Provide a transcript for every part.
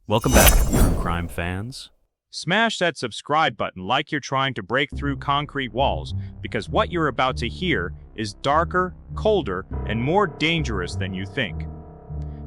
Welcome back, true crime fans. Smash that subscribe button like you're trying to break through concrete walls, because what you're about to hear is darker, colder, and more dangerous than you think.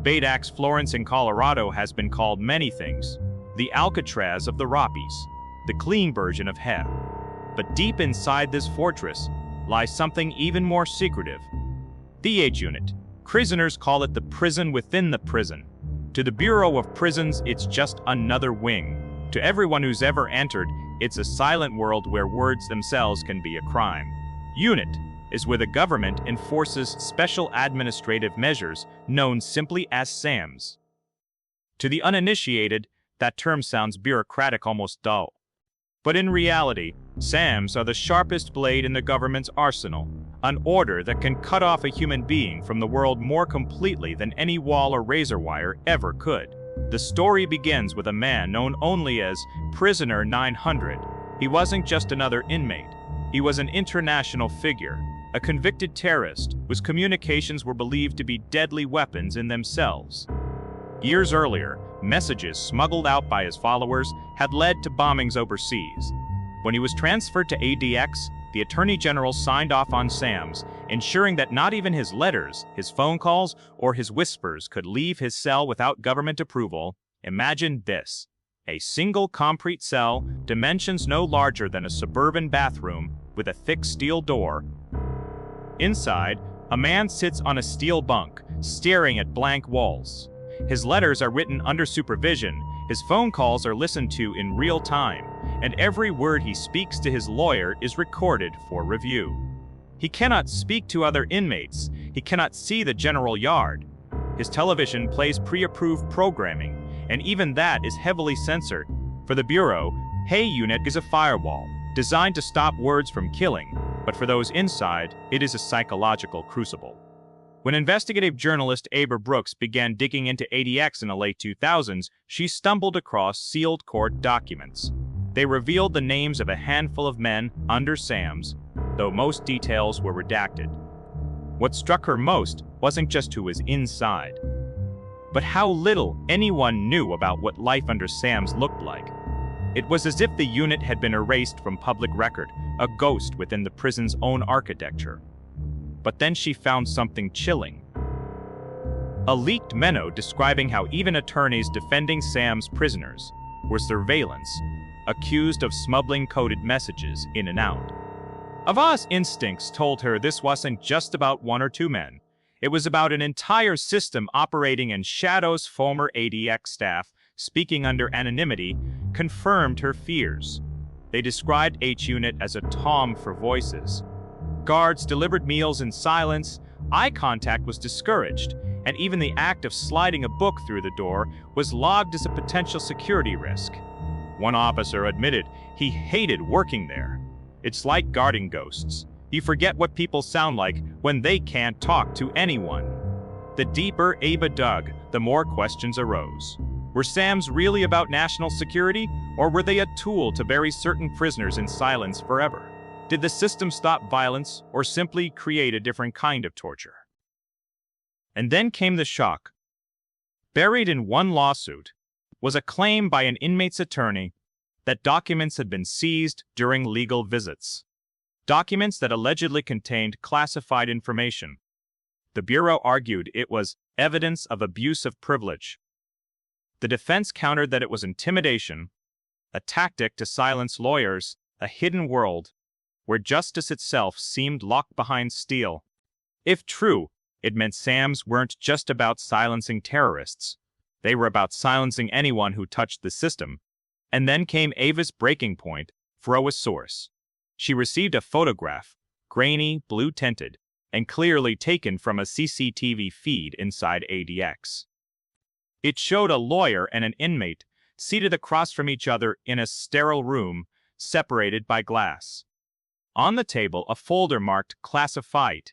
Badax Florence in Colorado has been called many things. The Alcatraz of the Rockies, the clean version of hell. But deep inside this fortress lies something even more secretive. The H Unit. Prisoners call it the prison within the prison. To the Bureau of Prisons, it's just another wing. To everyone who's ever entered, it's a silent world where words themselves can be a crime. Unit is where the government enforces special administrative measures known simply as SAMs. To the uninitiated, that term sounds bureaucratic, almost dull. But in reality, SAMs are the sharpest blade in the government's arsenal, an order that can cut off a human being from the world more completely than any wall or razor wire ever could. The story begins with a man known only as Prisoner 900. He wasn't just another inmate. He was an international figure, a convicted terrorist whose communications were believed to be deadly weapons in themselves. Years earlier, messages smuggled out by his followers had led to bombings overseas. When he was transferred to ADX, the Attorney General signed off on SAMs, ensuring that not even his letters, his phone calls, or his whispers could leave his cell without government approval. Imagine this: a single concrete cell, dimensions no larger than a suburban bathroom, with a thick steel door. Inside, a man sits on a steel bunk, staring at blank walls. His letters are written under supervision, his phone calls are listened to in real time, and every word he speaks to his lawyer is recorded for review. He cannot speak to other inmates, he cannot see the general yard. His television plays pre-approved programming, and even that is heavily censored. For the Bureau, Hey Unit is a firewall, designed to stop words from killing, but for those inside, it is a psychological crucible. When investigative journalist Ava Brooks began digging into ADX in the late 2000s, she stumbled across sealed court documents. They revealed the names of a handful of men under SAMs, though most details were redacted. What struck her most wasn't just who was inside, but how little anyone knew about what life under SAMs looked like. It was as if the unit had been erased from public record, a ghost within the prison's own architecture. But then she found something chilling. A leaked memo describing how even attorneys defending SAM's prisoners were surveillance, accused of smuggling coded messages in and out. Ava's instincts told her this wasn't just about one or two men. It was about an entire system operating in shadows. Former ADX staff, speaking under anonymity, confirmed her fears. They described H Unit as a tom for voices. Guards delivered meals in silence, eye contact was discouraged, and even the act of sliding a book through the door was logged as a potential security risk. One officer admitted he hated working there. It's like guarding ghosts. You forget what people sound like when they can't talk to anyone. The deeper Ava dug, the more questions arose. Were SAMs really about national security, or were they a tool to bury certain prisoners in silence forever? Did the system stop violence, or simply create a different kind of torture? And then came the shock. Buried in one lawsuit was a claim by an inmate's attorney that documents had been seized during legal visits. Documents that allegedly contained classified information. The Bureau argued it was evidence of abuse of privilege. The defense countered that it was intimidation, a tactic to silence lawyers, a hidden world where justice itself seemed locked behind steel. If true, it meant SAMs weren't just about silencing terrorists. They were about silencing anyone who touched the system. And then came Ava's breaking point. Throw a source. She received a photograph, grainy, blue-tinted, and clearly taken from a CCTV feed inside ADX. It showed a lawyer and an inmate seated across from each other in a sterile room, separated by glass. On the table, a folder marked Classified.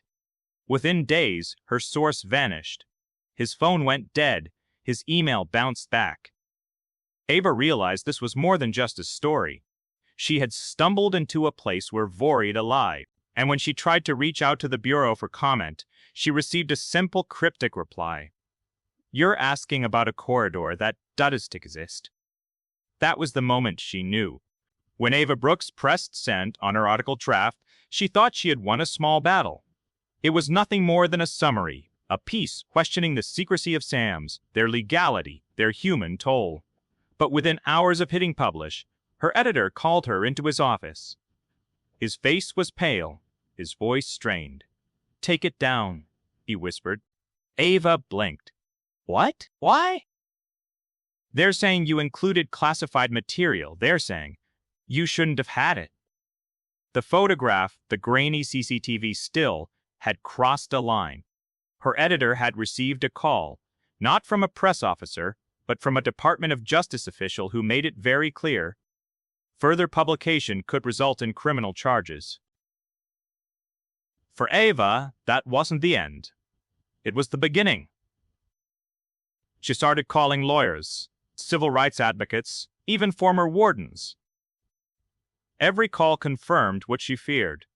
Within days, her source vanished. His phone went dead. His email bounced back. Ava realized this was more than just a story. She had stumbled into a place where Vorid alive, and when she tried to reach out to the Bureau for comment, she received a simple cryptic reply. You're asking about a corridor that doesn't exist. That was the moment she knew. When Ava Brooks pressed send on her article draft, she thought she had won a small battle. It was nothing more than a summary, a piece questioning the secrecy of SAMs, their legality, their human toll. But within hours of hitting publish, her editor called her into his office. His face was pale, his voice strained. "Take it down," he whispered. Ava blinked. "What? Why?" "They're saying you included classified material. They're saying you shouldn't have had it." The photograph, the grainy CCTV still, had crossed a line. Her editor had received a call, not from a press officer, but from a Department of Justice official who made it very clear further publication could result in criminal charges. For Ava, that wasn't the end. It was the beginning. She started calling lawyers, civil rights advocates, even former wardens. Every call confirmed what she feared.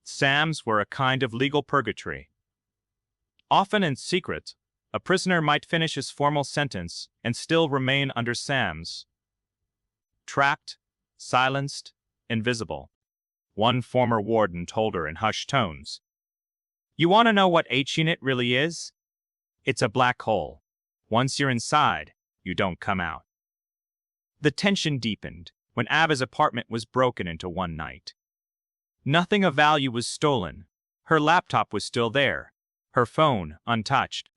SAMs were a kind of legal purgatory. Often in secret, a prisoner might finish his formal sentence and still remain under SAMs. Trapped, silenced, invisible. One former warden told her in hushed tones, "You want to know what H-Unit really is? It's a black hole. Once you're inside, you don't come out." The tension deepened when Ava's apartment was broken into one night. Nothing of value was stolen. Her laptop was still there, her phone untouched.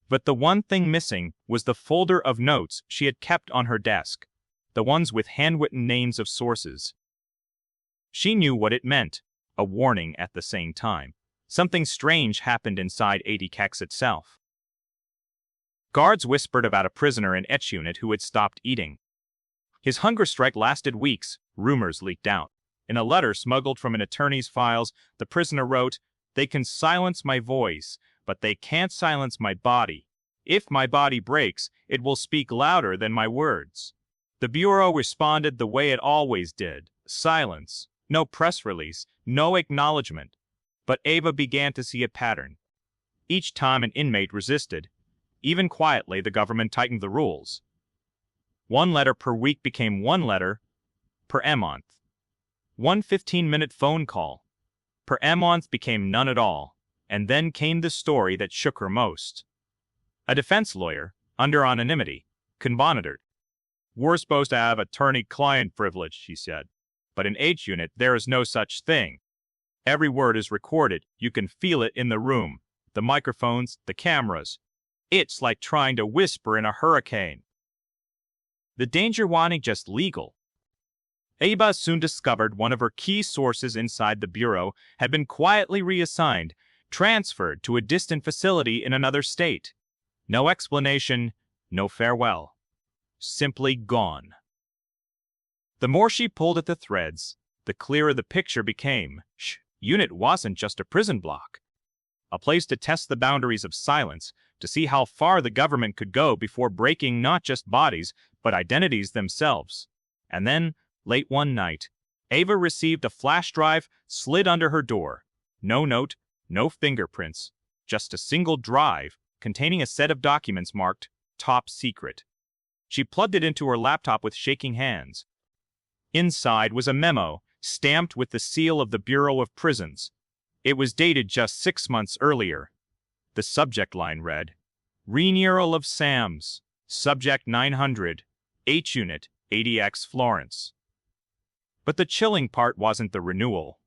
But the one thing missing was the folder of notes she had kept on her desk, the ones with handwritten names of sources. She knew what it meant, a warning at the same time. Something strange happened inside ADKEX itself. Guards whispered about a prisoner in H-Unit who had stopped eating. His hunger strike lasted weeks, rumors leaked out. In a letter smuggled from an attorney's files, the prisoner wrote, "They can silence my voice, but they can't silence my body. If my body breaks, it will speak louder than my words." The Bureau responded the way it always did, silence, no press release, no acknowledgement. But Ava began to see a pattern. Each time an inmate resisted, even quietly, the government tightened the rules. One letter per week became one letter per month. One 15-minute phone call per month became none at all. And then came the story that shook her most. A defense lawyer, under anonymity, confided. "We're supposed to have attorney-client privilege," she said. "But in H-Unit, there is no such thing. Every word is recorded. You can feel it in the room. The microphones, the cameras. It's like trying to whisper in a hurricane." The danger wasn't just legal. Ava soon discovered one of her key sources inside the Bureau had been quietly reassigned, transferred to a distant facility in another state. No explanation, no farewell. Simply gone. The more she pulled at the threads, the clearer the picture became. Unit wasn't just a prison block. A place to test the boundaries of silence, to see how far the government could go before breaking not just bodies, but identities themselves. And then, late one night, Ava received a flash drive slid under her door. No note, no fingerprints, just a single drive containing a set of documents marked "Top Secret." She plugged it into her laptop with shaking hands. Inside was a memo, stamped with the seal of the Bureau of Prisons. It was dated just 6 months earlier. The subject line read, "Renewal of SAMs, Subject 900, H-Unit, ADX Florence." But the chilling part wasn't the renewal.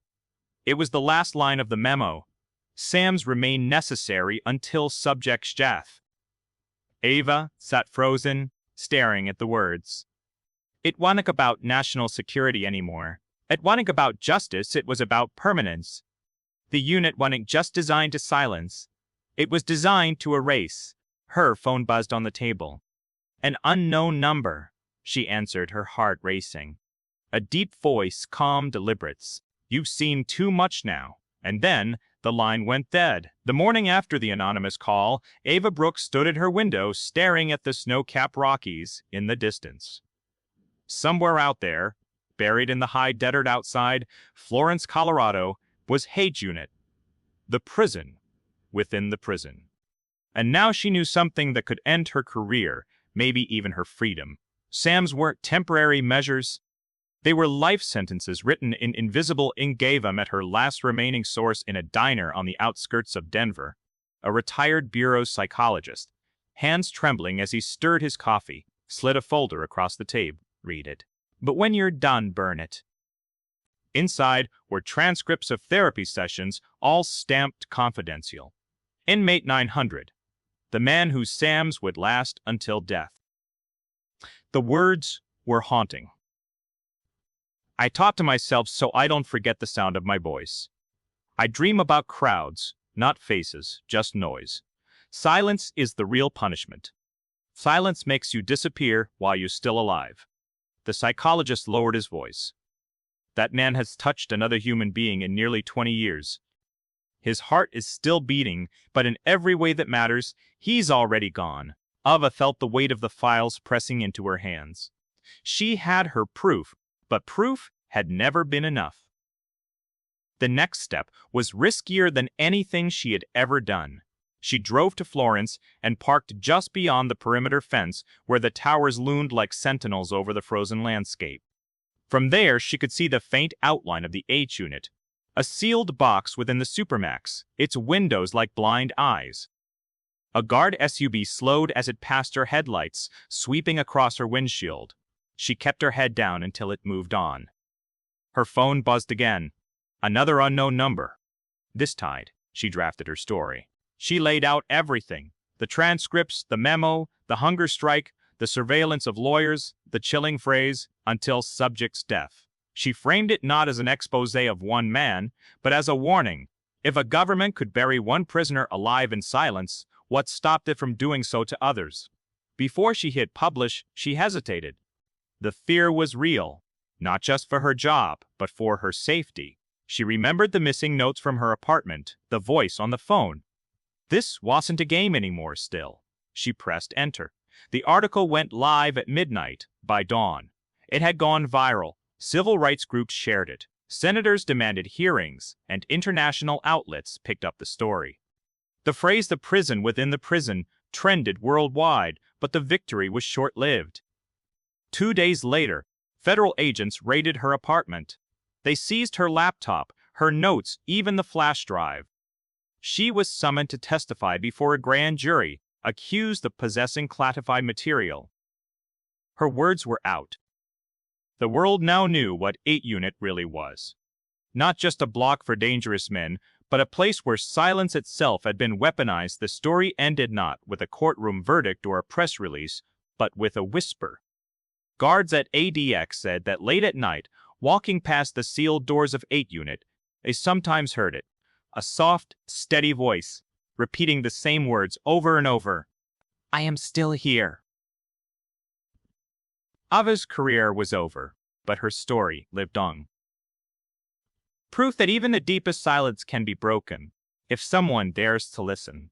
It was the last line of the memo. SAMs remain necessary until subject's death. Ava sat frozen, staring at the words. It wasn't about national security anymore. It wasn't about justice, it was about permanence. The unit wasn't just designed to silence. It was designed to erase. Her phone buzzed on the table. "An unknown number," she answered, her heart racing. A deep voice, calm, deliberate. "You've seen too much now." And then the line went dead. The morning after the anonymous call, Ava Brooks stood at her window staring at the snow-capped Rockies in the distance. Somewhere out there, buried in the high desert outside Florence, Colorado, was H-Unit, the prison within the prison. And now she knew something that could end her career, maybe even her freedom. Sam's weren't temporary measures. They were life sentences written in invisible ink. Gave them at her last remaining source in a diner on the outskirts of Denver, a retired bureau psychologist, hands trembling as he stirred his coffee, slid a folder across the table. Read it. But when you're done, burn it. Inside were transcripts of therapy sessions, all stamped confidential. Inmate 900, the man whose Sam's would last until death. The words were haunting. I talk to myself so I don't forget the sound of my voice. I dream about crowds, not faces, just noise. Silence is the real punishment. Silence makes you disappear while you're still alive. The psychologist lowered his voice. That man has touched another human being in nearly 20 years. His heart is still beating, but in every way that matters, he's already gone. Ava felt the weight of the files pressing into her hands. She had her proof, but proof had never been enough. The next step was riskier than anything she had ever done. She drove to Florence and parked just beyond the perimeter fence where the towers loomed like sentinels over the frozen landscape. From there, she could see the faint outline of the H unit, a sealed box within the Supermax, its windows like blind eyes. A guard SUV slowed as it passed her headlights, sweeping across her windshield. She kept her head down until it moved on. Her phone buzzed again. Another unknown number. This time, she drafted her story. She laid out everything. The transcripts, the memo, the hunger strike, the surveillance of lawyers, the chilling phrase, until subject's death. She framed it not as an expose of one man, but as a warning. If a government could bury one prisoner alive in silence, what stopped it from doing so to others? Before she hit publish, she hesitated. The fear was real, not just for her job, but for her safety. She remembered the missing notes from her apartment, the voice on the phone. This wasn't a game anymore still. She pressed enter. The article went live at midnight. By dawn, it had gone viral. Civil rights groups shared it. Senators demanded hearings, and international outlets picked up the story. The phrase "the prison within the prison" trended worldwide, but the victory was short-lived. 2 days later, federal agents raided her apartment. They seized her laptop, her notes, even the flash drive. She was summoned to testify before a grand jury, accused of possessing classified material. Her words were out. The world now knew what 8 Unit really was. Not just a block for dangerous men, but a place where silence itself had been weaponized. The story ended not with a courtroom verdict or a press release, but with a whisper. Guards at ADX said that late at night, walking past the sealed doors of 8 Unit, they sometimes heard it. A soft, steady voice, repeating the same words over and over. I am still here. Ava's career was over, but her story lived on. Proof that even the deepest silence can be broken, if someone dares to listen.